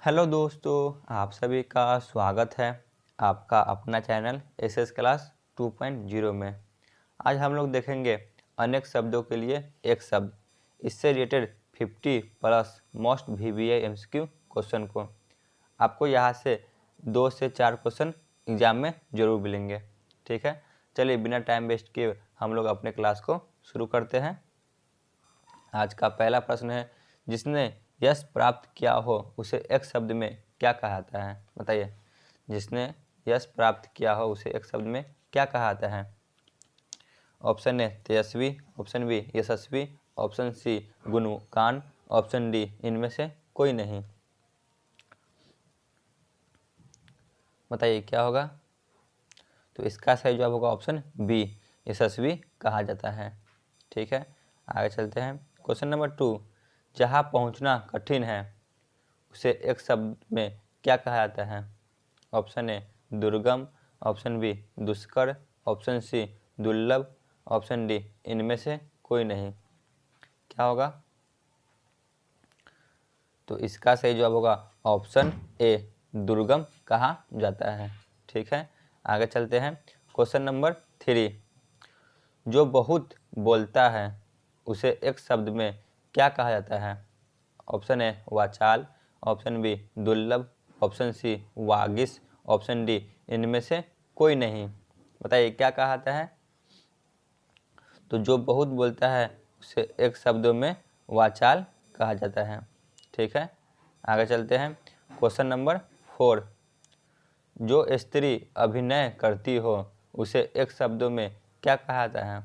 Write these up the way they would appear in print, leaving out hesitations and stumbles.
Hello दोस्तों, आप सभी का स्वागत है आपका अपना चैनल एसएस क्लास 2.0 में। आज हम लोग देखेंगे अनेक शब्दों के लिए एक शब्द, इससे related 50 plus most VBA MCQ question को। आपको यहाँ से 2 से 4 क्वेश्चन एग्जाम में जरूर मिलेंगे। ठीक है, चलिए बिना टाइम वेस्ट किए हम लोग अपने क्लास को शुरू करते हैं। आज का पहला प्रश्न है, जिसने यश प्राप्त किया हो उसे एक शब्द में क्या कहा जाता है? बताइए, जिसने यश प्राप्त किया हो उसे एक शब्द में क्या कहा जाता है? ऑप्शन ए तेजस्वी, ऑप्शन बी यशस्वी, ऑप्शन सी गुणवान, ऑप्शन डी इनमें से कोई नहीं। बताइए क्या होगा? तो इसका सही जवाब होगा ऑप्शन बी, यशस्वी कहा जाता है। ठीक है, आगे चलते हैं। क्वेश्चन नंबर 2, जहाँ पहुँचना कठिन है उसे एक शब्द में क्या कहा जाता है? ऑप्शन ए दुर्गम, ऑप्शन बी दुष्कर, ऑप्शन सी दुर्लभ, ऑप्शन डी इनमें से कोई नहीं। क्या होगा? तो इसका सही जवाब होगा ऑप्शन ए, दुर्गम कहा जाता है। ठीक है, आगे चलते हैं। क्वेश्चन नंबर 3, जो बहुत बोलता है उसे एक शब्द में क्या कहा जाता है? ऑप्शन ए वाचाल, ऑप्शन बी दुर्लभ, ऑप्शन सी वागिश, ऑप्शन डी इनमें से कोई नहीं। बताइए क्या कहा जाता है? तो जो बहुत बोलता है उसे एक शब्दों में वाचाल कहा जाता है। ठीक है, आगे चलते हैं। क्वेश्चन नंबर 4, जो स्त्री अभिनय करती हो उसे एक शब्दों में क्या कहा जाता है?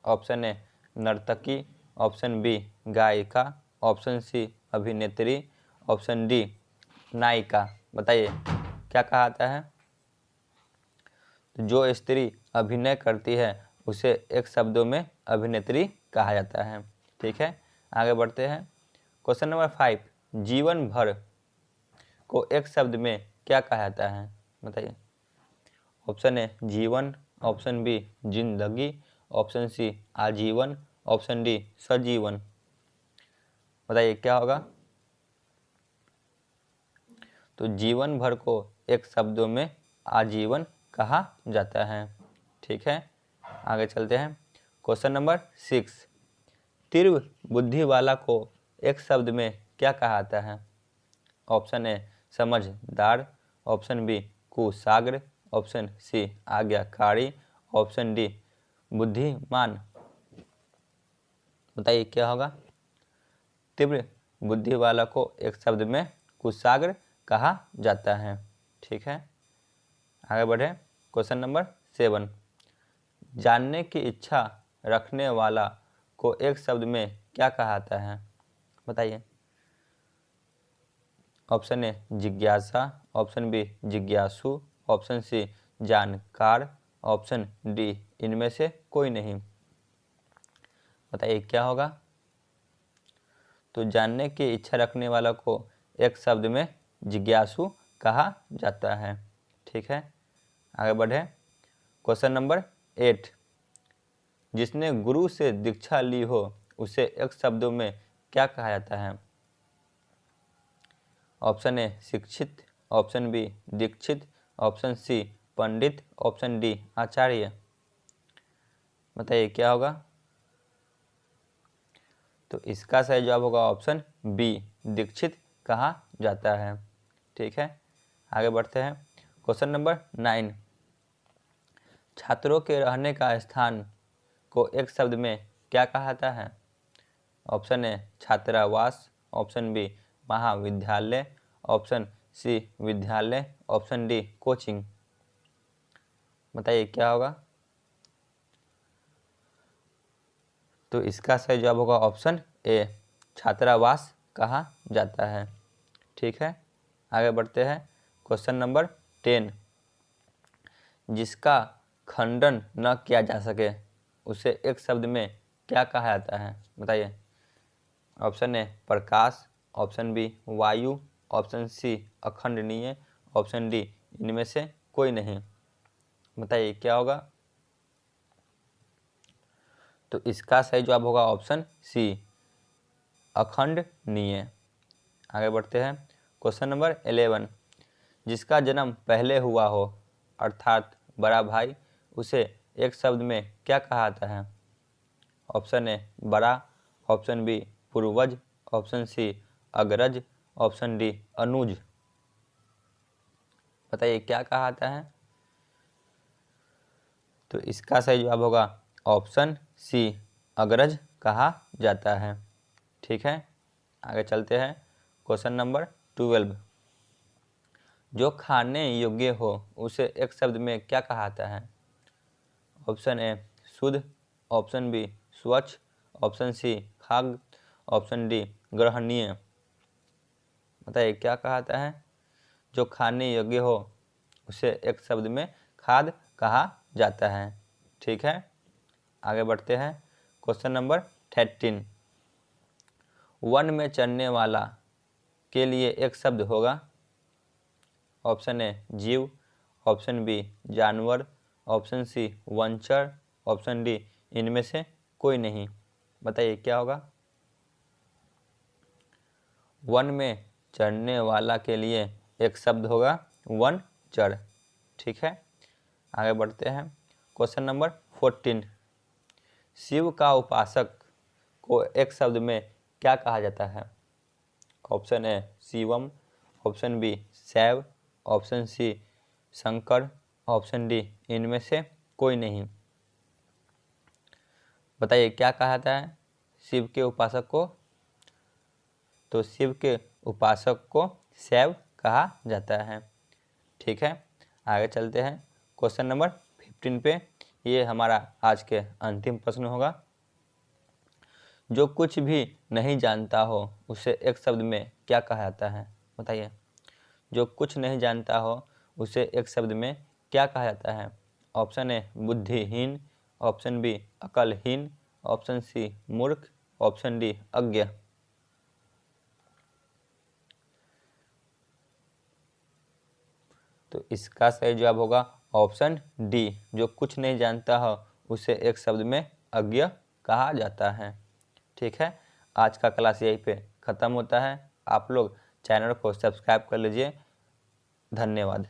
ऑप्शन ए नर्तकी, ऑप्शन बी गायिका, ऑप्शन सी अभिनेत्री, ऑप्शन डी नायिका। बताइए क्या कहा जाता है? तो जो स्त्री अभिनय करती है उसे एक शब्दों में अभिनेत्री कहा जाता है। ठीक है, आगे बढ़ते हैं। क्वेश्चन नंबर 5, जीवन भर को एक शब्द में क्या कहा जाता है? बताइए। ऑप्शन ए जीवन, ऑप्शन बी जिंदगी, ऑप्शन सी आजीवन, ऑप्शन डी सजीवन। बताइए क्या होगा? तो जीवन भर को एक शब्दों में आजीवन कहा जाता है। ठीक है, आगे चलते हैं। क्वेश्चन नंबर 6, तीव्र बुद्धि वाला को एक शब्द में क्या कहा जाता है? ऑप्शन ए समझदार, ऑप्शन बी कुशाग्र, ऑप्शन सी आज्ञाकारी, ऑप्शन डी बुद्धिमान। बताइए क्या होगा? तीव्र बुद्धि वाला को एक शब्द में कुशाग्र कहा जाता है। ठीक है, आगे बढ़े। क्वेश्चन नंबर 7, जानने की इच्छा रखने वाला को एक शब्द में क्या कहा जाता है? बताइए। ऑप्शन ए जिज्ञासा, ऑप्शन बी जिज्ञासु, ऑप्शन सी जानकार, ऑप्शन डी इनमें से कोई नहीं। बताइए क्या होगा? तो जानने की इच्छा रखने वाला को एक शब्द में जिज्ञासु कहा जाता है। ठीक है, आगे बढ़े। क्वेश्चन नंबर 8, जिसने गुरु से दीक्षा ली हो उसे एक शब्दों में क्या कहा जाता है? ऑप्शन ए शिक्षित, ऑप्शन बी दीक्षित, ऑप्शन सी पंडित, ऑप्शन डी आचार्य। बताइए क्या होगा? तो इसका सही जवाब होगा ऑप्शन बी, दीक्षित कहा जाता है। ठीक है, आगे बढ़ते हैं। क्वेश्चन नंबर 9, छात्रों के रहने का स्थान को एक शब्द में क्या कहा जाता है? ऑप्शन ए छात्रावास, ऑप्शन बी महाविद्यालय, ऑप्शन सी विद्यालय, ऑप्शन डी कोचिंग। बताइए क्या होगा? तो इसका सही जवाब होगा ऑप्शन ए, छात्रावास कहा जाता है। ठीक है, आगे बढ़ते हैं। क्वेश्चन नंबर 10, जिसका खंडन न किया जा सके उसे एक शब्द में क्या कहा जाता है? बताइए। ऑप्शन ए प्रकाश, ऑप्शन बी वायु, ऑप्शन सी अखंडनीय, ऑप्शन डी इनमें से कोई नहीं। बताइए क्या होगा? तो इसका सही जवाब होगा ऑप्शन सी, अखंडनीय। आगे बढ़ते हैं। क्वेश्चन नंबर 11, जिसका जन्म पहले हुआ हो अर्थात बड़ा भाई, उसे एक शब्द में क्या कहा जाता है? ऑप्शन ए बड़ा, ऑप्शन बी पूर्वज, ऑप्शन सी अग्रज, ऑप्शन डी अनुज। बताइए क्या कहा जाता है? तो इसका सही जवाब होगा ऑप्शन सी अग्रज कहा जाता है। ठीक है, आगे चलते हैं। क्वेश्चन नंबर 12, जो खाने योग्य हो उसे एक शब्द में क्या कहा जाता है? ऑप्शन ए शुद्ध, ऑप्शन बी स्वच्छ, ऑप्शन सी खाद्य, ऑप्शन डी ग्रहणीय। बताइए क्या कहा जाता है? जो खाने योग्य हो उसे एक शब्द में खाद्य कहा जाता है। ठीक है, आगे बढ़ते हैं। क्वेश्चन नंबर 13, वन में चरने वाला के लिए एक शब्द होगा। ऑप्शन ए जीव, ऑप्शन बी जानवर, ऑप्शन सी वनचर, ऑप्शन डी इनमें से कोई नहीं। बताइए क्या होगा? वन में चरने वाला के लिए एक शब्द होगा वनचर। ठीक है, आगे बढ़ते हैं। क्वेश्चन नंबर 14, शिव का उपासक को एक शब्द में क्या कहा जाता है? ऑप्शन ए शिवम, ऑप्शन बी शैव, option C Shankar, option D इनमें से कोई नहीं। बताइए क्या कहा जाता है शिव के उपासक को? तो शिव के उपासक को शैव कहा जाता है। ठीक है, आगे चलते हैं। क्वेश्चन नंबर 15 पे, ये हमारा आज के अंतिम प्रश्न होगा। जो कुछ भी नहीं जानता हो उसे एक शब्द में क्या कहा जाता है? बताइए, जो कुछ नहीं जानता हो उसे एक शब्द में क्या कहा जाता है? ऑप्शन ए बुद्धिहीन, ऑप्शन बी अकलहीन, ऑप्शन सी मूर्ख, ऑप्शन डी अज्ञ। तो इसका सही जवाब होगा ऑप्शन डी, जो कुछ नहीं जानता हो उसे एक शब्द में अज्ञ कहा जाता है। ठीक है, आज का क्लास यहीं पे ख़त्म होता है। आप लोग चैनल को सब्सक्राइब कर लीजिए। धन्यवाद।